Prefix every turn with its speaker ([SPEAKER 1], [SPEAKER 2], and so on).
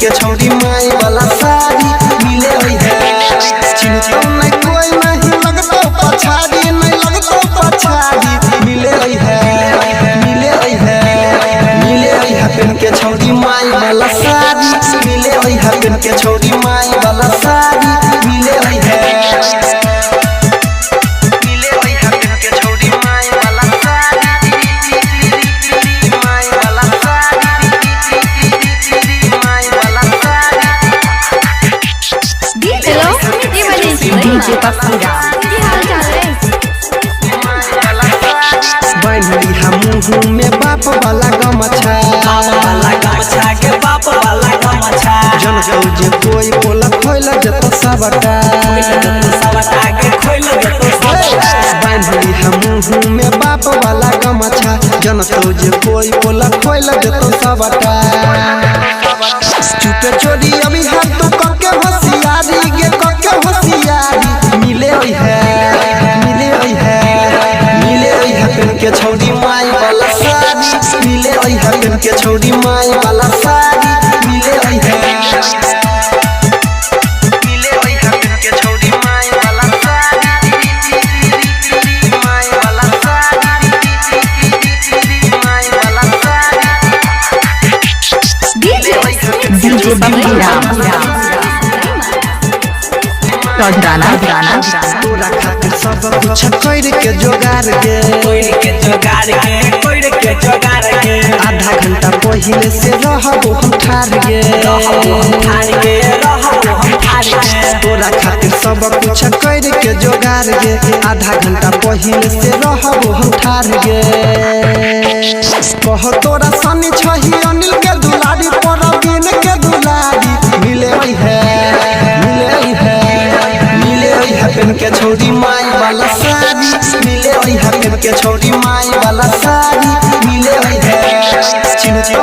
[SPEAKER 1] के छौरी माई वाला साड़ी मिले हुई है। चिंता नहीं कोई नहीं लगतो पछाड़ी नहीं लगतो पछाड़ी मिले हुई है मिले हुई है मिले हुई है पेन के छौरी माई वाला साड़ी मिले हुई है पेन के छौरी माई वाला साड़ी मिले हुई है। बनली हमहू में बाप वाला गमछा
[SPEAKER 2] के बाप वाला गमछा
[SPEAKER 1] जन जे कोई बोला खोल जत सबटा
[SPEAKER 2] के खोल
[SPEAKER 1] बनली हमहू में बाप वाला गमछा जन जे कोई बोला खोल जत सबटा चुपे चोरी अभी हाथ तो करके होशियारी गे करके होशियारी मिले हुई है मिले हुई है मिले हुई है पेन के छौरी माई वाला साड़ी मिले हुई है पेन के छौरी माई वाला साड़ी मिले हुई है मिले हुई है पेन के छौरी माई वाला साड़ी माई वाला साड़ी माई वाला साड़ी
[SPEAKER 3] डीजे बबली राम
[SPEAKER 1] तोरा खातिर सब कुछ कर के जोगार गे आधा घंटा पहले से रहबो हम ठार गे तोरा खातिर सब कुछ कर के जोगार गे आधा घंटा पहले से रहबो हम ठार गे कह तोरा सनी छही अनिल के दुलारी परवीन के दुलारी मिले हुई है मिले हुई है मिले हुई है पेन के छौरी माई वाला साड़ी मिले हुई है पेन के छौरी माई वाला साड़ी मिले हुई है चिंता